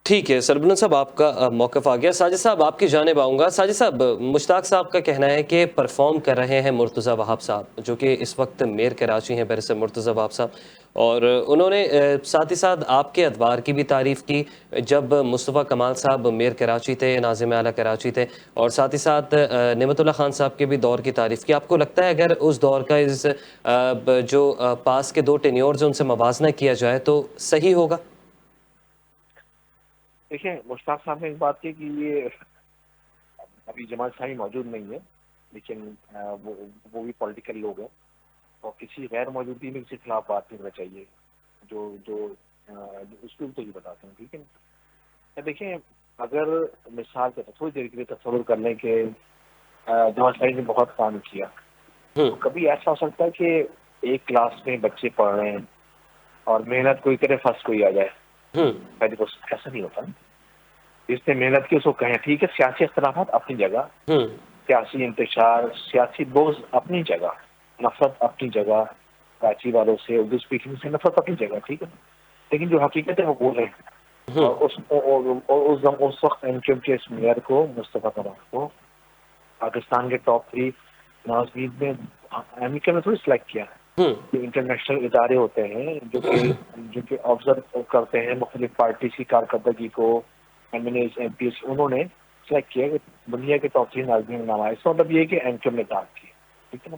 ٹھیک ہے سربلند صاحب, آپ کا موقف آ گیا. ساجد صاحب آپ کی جانب آؤں گا. ساجد صاحب, مشتاق صاحب کا کہنا ہے کہ پرفارم کر رہے ہیں مرتضی وہاب صاحب, جو کہ اس وقت میئر کراچی ہیں, بیرسٹر مرتضی وہاب صاحب, اور انہوں نے ساتھ ہی ساتھ آپ کے ادوار کی بھی تعریف کی جب مصطفیٰ کمال صاحب میئر کراچی تھے, ناظم اعلیٰ کراچی تھے, اور ساتھ ہی ساتھ نعمت اللہ خان صاحب کے بھی دور کی تعریف کی. آپ کو لگتا ہے اگر اس دور کا جو پاس کے 2 ٹینیورز ہیں ان سے موازنہ کیا جائے تو صحیح ہوگا؟ دیکھیں مشتاق صاحب نے ایک بات کی کہ یہ ابھی جماعت اسلامی موجود نہیں ہے, لیکن وہ بھی پولیٹیکل لوگ ہیں, اور کسی غیر موجودگی میں کسی خلاف بات نہیں کرنا چاہیے, جو اسکول تو یہ بتاتے ہیں. ٹھیک ہے نا. دیکھیں اگر مثال کے تھوڑی دیر کے لیے تصور کر لیں کہ جماعت اسلامی نے بہت کام کیا, تو کبھی ایسا ہو سکتا ہے کہ ایک کلاس میں بچے پڑھ رہے ہیں اور محنت کوئی کرے فرسٹ کوئی آ جائے. پہلے تو ایسا نہیں ہوتا. جس نے محنت کی اس کو کہیں ٹھیک ہے, سیاسی اختلافات اپنی جگہ, سیاسی انتشار, سیاسی بوجھ اپنی جگہ, نفرت اپنی جگہ, کراچی والوں سے اردو اسپیکنگ سے نفرت اپنی جگہ, ٹھیک ہے. لیکن جو حقیقت ہے وہ بول رہے ہیں, اور اس وقت ایم کیو ایم کے اس میئر کو, مصطفیٰ کمال کو, پاکستان کے ٹاپ 3 ناظرین میں ایم کیو ایم نے تھوڑی سلیکٹ کیا. انٹرنیشنل ادارے ہوتے ہیں جو کہ آبزرو کرتے ہیں مختلف پارٹی کی کارکردگی کو, M N As, M P As, انہوں نے سلیکٹ کیا کہ دنیا کے ٹاپ 3 ناظرین میں نام آئے. اس کا مطلب یہ ہے کہ ایم کیو ایم نے کام کیا, ٹھیک ہے نا,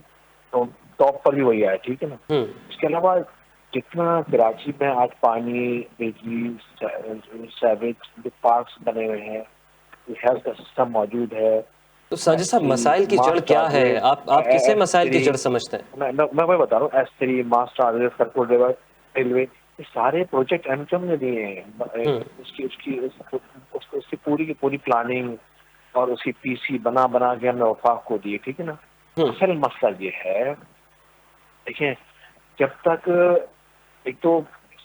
تو ٹاپ پر بھی وہی آیا, ٹھیک ہے نا. اس کے علاوہ جتنا کراچی میں آج پانی, بجلی, سیویج, جو پارکس بنے ہوئے ہیں, ہیلتھ کا سسٹم موجود ہے. تو ساجد صاحب مسائل کی جڑ کیا ہے؟ آپ کسے مسائل کی جڑ سمجھتے ہیں؟ میں بتا رہا ہوں, S3, master Harvey, circular river, railway, یہ سارے پروجیکٹ ایم کیو ایم نے دیے ہیں. اس کی پوری کی پوری پلاننگ اور اس کی پی سی بنا کے ہم نے وفاق کو دیے, ٹھیک ہے نا. اصل مسئلہ یہ ہے, دیکھیں جب تک ایک تو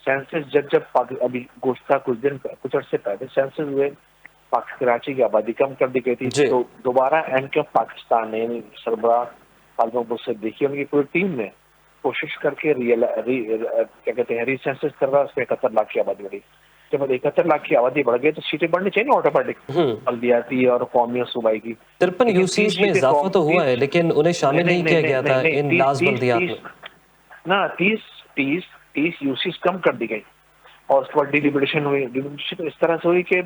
سینسس جب ابھی گزشتہ کچھ عرصے پہلے سینسس ہوئے, کراچی کی آبادی کم کر دی گئی تھی, تو دوبارہ ایم کیو ایم پاکستان نے سربراہ خالد سے دیکھی, ان کی پوری ٹیم نے کوشش کر کے کیا کہتے ہیں ری سینسس کر رہا, اس میں 71 لاکھ کی آبادی بڑھی. جب 71 लाख की आबादी बढ़ गई तो सीटें बढ़नी चाहिए ना ऑटोमेटिक, बल्दियाती और कौमी और सूबाई की। 53 लेकिन यूसीज 30 में सीटें इजाफा तो हुआ है, 30 लेकिन उन्हें शामिल नहीं किया गया था इन 30 लाज 30 बल्दियात 30 में। ना 30 यूसीज कम कर दी गई और उसके बाद डिलिमिटेशन हुई। डिलिमिटेशन इस तरह से हुई कि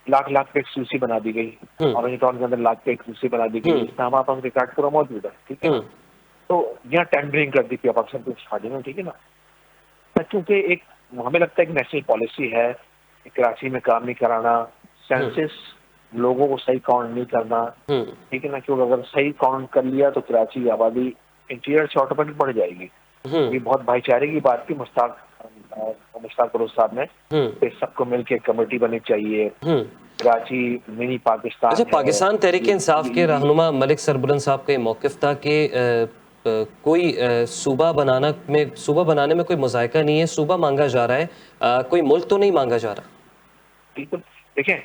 लाख पे एक यूसी बना दी गई, ऑरेंज टाउन के अंदर लाख पे एक यूसी बना दी गई। इसका हमारे पास रिकॉर्ड पूरा मौजूद है, ठीक है ना। तो यहाँ टेंडरिंग कर दी पीपल्स पार्टी ने, ठीक है ना। क्योंकि एक हमें लगता है कि नेशनल पॉलिसी है कराची में काम नहीं कराना, सेंसस लोगों को सही काउंट नहीं करना, ठीक है ना। क्योंकि अगर सही काउंट कर लिया तो कराची की आबादी इंटीरियर से ऑटोमेटिक बढ़ जाएगी। ये बहुत भाईचारे की बात की मुश्ताक फरोज साहब ने कि सबको मिलकर कमेटी बननी चाहिए, कराची मिनी पाकिस्तान। अच्छा, पाकिस्तान तहरीक इंसाफ के रहनुमा मलिक सरबुलंद साहब का ये मौक़िफ़ था कि कोई सूबा बनाने में कोई मुज़ायका नहीं है, सूबा मांगा जा रहा है, कोई मुल्क तो नहीं मांगा जा रहा। बिल्कुल, देखें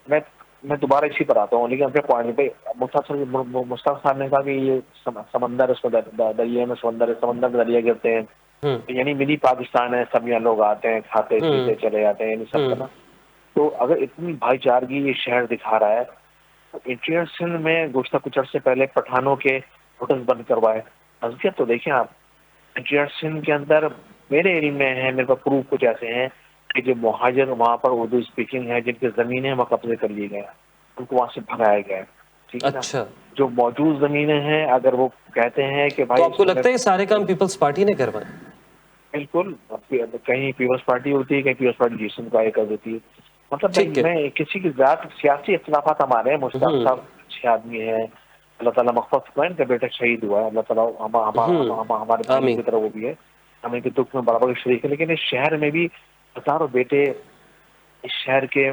मैं दोबारा इसी पर आता हूँ, लेकिन अपने पॉइंट पे मुश्ताक साहब ने कहा कि ये समंदर, उसमें दरिया में समंदर में दरिया गिरते हैं, यानी मिनी पाकिस्तान है, सब यहाँ लोग आते हैं, खाते पीते चले जाते हैं, यानी सब करना। तो अगर इतनी भाईचारगी ये शहर दिखा रहा है तो इंटीरियर सिंध में गुज़श्ता कुछ अर्से पहले पठानों के होटल्स बंद करवाए। अज़कियत तो देखें आप, इंटीरियर सिंध के अंदर मेरे एरिया में है, मेरे पास प्रूफ कुछ ऐसे हैं कि जो मुहाजिर वहाँ पर उर्दू स्पीकिंग है, जिनकी ज़मीनें वहाँ कब्जे कर लिए गए, उनको वहाँ से भगाया गया, ठीक है ना। अच्छा, जो मौजूद ज़मीनें हैं, अगर वो कहते हैं कि भाई, तो आपको लगता है सारे काम पीपल्स पार्टी ने करवाए? बिल्कुल, कहीं पीपल्स पार्टी होती है, कहीं पीपल्स पार्टी जिसम का कर देती है। मतलब मैं किसी की जात सियासी इख्तिलाफात हमारे हैं। मुश्ताक साहब अच्छे आदमी हैं, अल्लाह ताला मग़फ़िरत फरमाए, इनका बेटा शहीद हुआ है, अल्लाह ताला हमारे भाई की तरह वो भी है, हम इनके दुख में बराबर शरीक है। लेकिन इस शहर में भी हज़ारों बेटे इस शहर के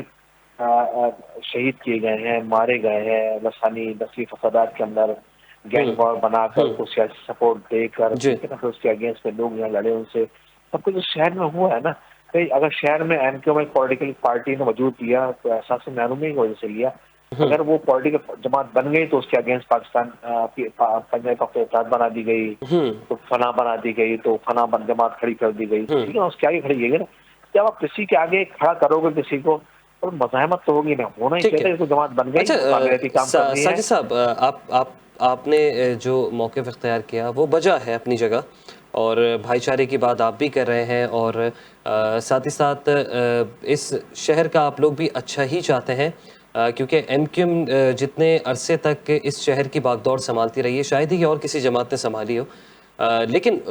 शहीद किए गए हैं, मारे गए हैं, लसानी नस्ली फसादात के अंदर गैंग वॉर बनाकर उसको सियासी सपोर्ट देकर, ठीक है ना, फिर उसके अगेंस्ट में लोग यहाँ लड़े, उनसे सब कुछ शहर में हुआ है ना। कहीं अगर शहर में एमक्यूएम एक पॉलिटिकल पार्टी ने वजूद लिया तो एहसास महरूमी की वजह से लिया। अगर वो पॉलिटिकल जमात बन गई तो उसके अगेंस्ट पाकिस्तान पंजाब का इत्तेहाद बना दी गई, तो फना बना दी गई, तो फना जमात खड़ी कर दी गई, ठीक है ना, उसके आगे खड़ी की गई ना। जब आप किसी के आगे खड़ा करोगे किसी को, तो मज़ाहमत तो होगी ना, होना ही चाहिए कि जमात बन गई। अच्छा साजिद साहब, आपने जो मौक़िफ़ इख्तियार किया वो वजह है अपनी जगह, और भाईचारे की बात आप भी कर रहे हैं, और साथ ही साथ इस शहर का आप लोग भी अच्छा ही चाहते हैं, क्योंकि एमक्यूएम जितने अरसे तक इस शहर की बागडोर संभालती रही है, शायद ही और किसी जमात ने संभाली हो, लेकिन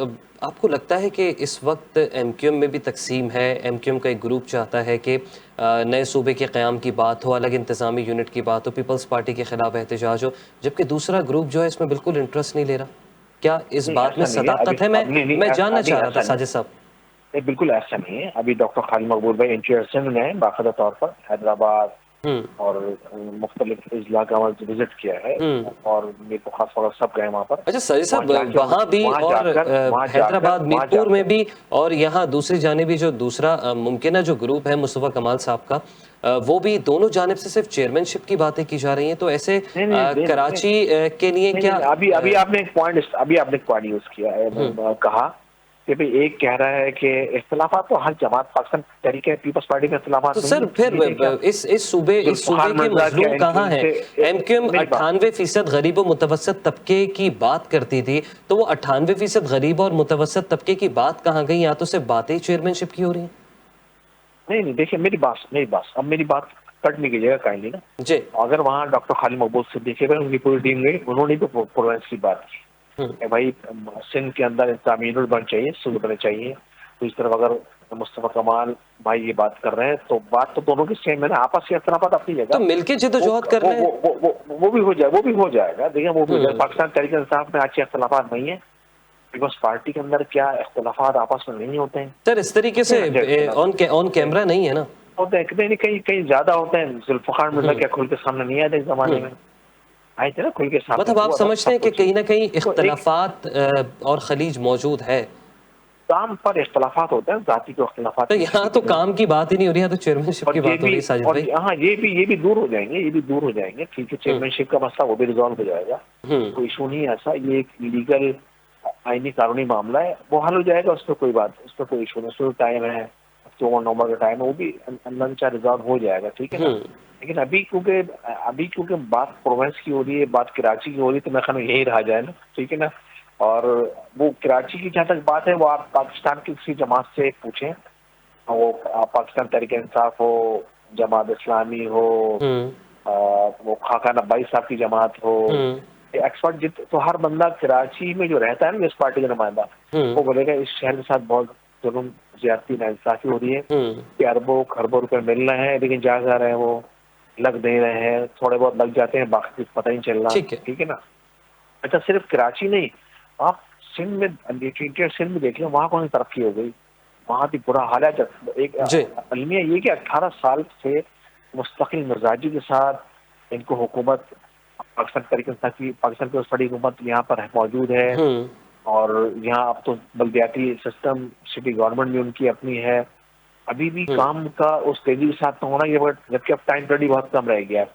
आपको लगता है कि इस वक्त एमक्यूएम में भी तकसीम है? एमक्यूएम का एक ग्रुप चाहता है कि नए सूबे के क़याम की बात हो, अलग इंतज़ामी यूनिट की बात हो, पीपल्स पार्टी के ख़िलाफ़ एहतजाज हो, जबकि दूसरा ग्रुप जो है इसमें बिल्कुल इंटरेस्ट नहीं ले रहा। क्या इस बात में सदाकत है? मैं जानना चाह रहा था साजिद साहब। बिल्कुल ऐसा नहीं है। अभी डॉक्टर खालिद मकबूल भाई इंटीरियर सिंध ने बाकायदा तौर पर हैदराबाद और मुख्तलिफ इजला का विजिट किया है, और मेरे को खास तौर सब गए वहाँ पर। अच्छा साजिद साहब, वहाँ भी और हैदराबाद मीरपुर में भी, और यहाँ दूसरी जानिब जो दूसरा मुमकिन जो ग्रुप है मुस्तफ़ा कमाल साहब का, वो भी दोनों जानिब से सिर्फ चेयरमैनशिप की बातें की जा रही हैं। तो ऐसे कराची के लिए क्या अभी आपने एक पॉइंट यूज किया है, कहा कि भाई एक कह रहा है कि इख्तिलाफात तो हर जमात पाकिस्तान तहरीक पीपल्स पार्टी में इख्तिलाफात, तो सर फिर इस सूबे के मजलूम कहाँ है? एमक्यूएम 98% गरीब और मुतवसत तबके की बात करती थी, तो वो 98% गरीब और मुतवसत तबके की बात कहाँ गई? यहाँ तो सिर्फ बातें ही चेयरमैनशिप की हो रही है। नहीं, देखिए मेरी बात कटने की जगह काइंडली ना जी, अगर वहाँ डॉक्टर खालिद मकबूल से देखेगा, उनकी पूरी टीम गई, उन्होंने भी प्रोविंस की बात की, भाई सिंध के अंदर इंतजामी यूनिट बन चाहिए, सूबे बने चाहिए। तो इस तरफ अगर मुस्तफ़ा कमाल भाई ये बात कर रहे हैं तो बात तो दोनों की सेम है ना, आपस की इख्तिलाफात अपनी जगह, तो मिलके जिद्दोजहद कर रहे हैं, वो भी हो जाएगा। देखिए वो भी हो जाएगा। पाकिस्तान तहरीक इंसाफ में अच्छे इख्तिलाफात नहीं है, पीपल्स पार्टी के अंदर क्या इख्तिलाफात आपस में नहीं होते हैं सर, इस तरीके से ऑन कैमरा नहीं है ना, होते हैं कहीं ज्यादा होते हैं। जुल्फ़िकार मिर्ज़ा क्या खुल के सामने नहीं आए थे इस जमाने में, आए थे ना खुल के सामने। मतलब आप समझते हैं कि कहीं ना कहीं इख्तिलाफात और खलीज मौजूद है, काम पर इख्तिलाफात होते हैं, जाति के इख्तिलाफात। तो यहाँ तो काम की बात ही नहीं हो रही है, तो चेयरमैनशिप की बात हो रही है साजिद भाई। हाँ, ये भी दूर हो जाएंगे, ठीक है। चेयरमैनशिप का मसला वो भी रिजॉल्व हो जाएगा, कोई इशू नहीं है ऐसा। ये एक लीगल आईनी कानूनी मामला है, वो हल हो जाएगा, उस पर कोई इशू नहीं, उसमें टाइम है, अक्टूबर नवंबर का टाइम है, वो भी अंदर चाहे रिजॉल्व हो जाएगा, ठीक है ना। लेकिन अभी क्योंकि बात प्रोविंस की हो रही है, बात कराची की हो रही है, तो मैं कहूँ यही रहा जाए ना, ठीक है ना। और वो कराची की जहाँ तक बात है, वो आप पाकिस्तान की किसी जमात से पूछें, वो पाकिस्तान तहरीक इंसाफ हो, जमात इस्लामी हो, वो खाका नब्बाई साहब की जमात हो, एक्सपर्ट तो हर बंदा कराची में जो रहता है ना, इस पार्टी का नुमाइंदा, वो बोलेगा इस शहर के साथ बहुत जुल्म, ज्यादती, नाइंसाफी हो रही है कि अरबों खरबों रुपए मिल रहे हैं, लेकिन जा रहे हैं वो लग दे रहे हैं, थोड़े बहुत लग जाते हैं, बाकी पता ही नहीं चल रहा, ठीक है ना। अच्छा, सिर्फ कराची नहीं, आप सिंध में, सिंध में देख लें, वहाँ कौन सी तरक्की हो गई, वहाँ भी बुरा हाल है। एक अलमिया ये कि 18 साल से मुस्तकिल मिजाजी के साथ इनको हुकूमत, पाकिस्तान तरीके की, पाकिस्तान की बड़ी हुकूमत यहाँ पर मौजूद है, और यहाँ अब तो बल्दियाती सिस्टम, सिटी गवर्नमेंट भी उनकी अपनी है, अभी भी काम का उस तेजी के साथ तो होना ही है, जबकि अब टाइम पीरियड बहुत कम रह गया है।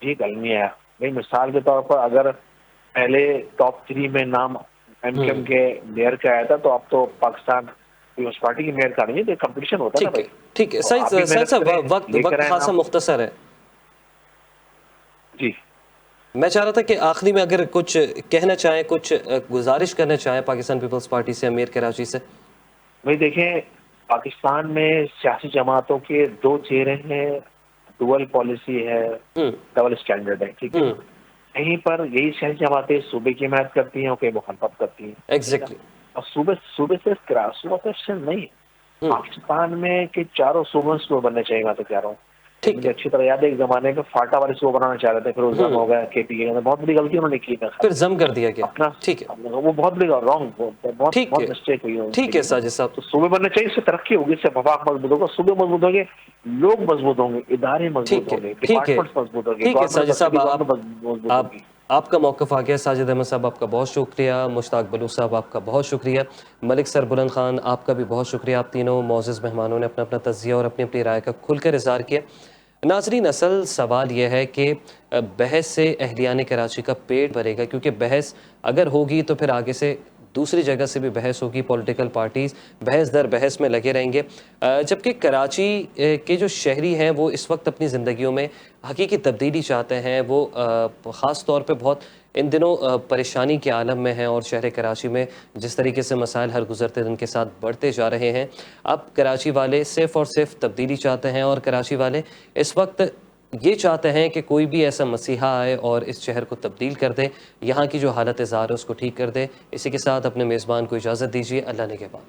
ये एक अलमिया है भाई। मिसाल के तौर पर अगर पहले टॉप 3 में नाम एमकेएम के मेयर का आया था, तो अब तो पाकिस्तान पीपल्स पार्टी की मेयर का नहीं है, कंपटीशन होता है ना भाई। ठीक है सही साहब, वक्त खासा मुख्तसर है जी। मैं चाह रहा था कि आखिरी में अगर कुछ कहना चाहें, कुछ गुजारिश करना चाहें पाकिस्तान पीपल्स पार्टी से, अमीर कराची से। भाई देखें, पाकिस्तान में सियासी जमातों के 2 चेहरे हैं, डुअल पॉलिसी है, डबल स्टैंडर्ड है, ठीक है। कहीं पर यही सियासी जमातें सूबे की हिमायत करती हैं और कहीं मुखालफत करती हैं, एग्जैक्टली। और सूबे से नहीं, पाकिस्तान में के चारों सूबे बनने चाहिए, मैं तो कह रहा हूँ। मुझे अच्छी तरह याद है, एक जमाने में फाटा वाले सूबा बनाना चाह रहे थे, फिर उस हो गया केपीके, बहुत बड़ी गलती उन्होंने की, फिर जम कर दिया गया अपना, ठीक है, वो बहुत बड़ी रॉन्ग, बहुत मिस्टेक हुई। ठीक है साजिद साहब, तो सूबे बनने चाहिए, इससे तरक्की होगी, इससे वफाक मजबूत होगा, सूबे मजबूत होंगे, लोग मजबूत होंगे, इदारे मजबूत होंगे, डिपार्टमेंट्स मजबूत होंगे। ठीक है साजिद साहब, आपका मौक़िफ़ आ गया। साजिद अहमद साहब आपका बहुत शुक्रिया, मुश्ताक बलूच साहब आपका बहुत शुक्रिया, मलिक सरबुलंद खान आपका भी बहुत शुक्रिया। आप तीनों मोअज़्ज़ज़ मेहमानों ने अपना अपना तज़किया और अपनी अपनी राय का खुलकर इज़हार किया। नाज़रीन, असल सवाल यह है कि बहस से अहलियान कराची का पेट भरेगा, क्योंकि बहस अगर होगी तो फिर आगे से दूसरी जगह से भी बहस होगी, पॉलिटिकल पार्टीज़ बहस दर बहस में लगे रहेंगे। जबकि कराची के जो शहरी हैं वो इस वक्त अपनी ज़िंदगियों में हकीकी तब्दीली चाहते हैं। वो ख़ास तौर पे बहुत इन दिनों परेशानी के आलम में हैं, और शहर कराची में जिस तरीके से मसाइल हर गुज़रते दिन के साथ बढ़ते जा रहे हैं, अब कराची वाले सिर्फ़ और सिर्फ तब्दीली चाहते हैं, और कराची वाले इस वक्त ये चाहते हैं कि कोई भी ऐसा मसीहा आए और इस शहर को तब्दील कर दे, यहाँ की जो हालत ज़ार है उसको ठीक कर दे। इसी के साथ अपने मेज़बान को इजाज़त दीजिए। अल्लाह ने के बाद।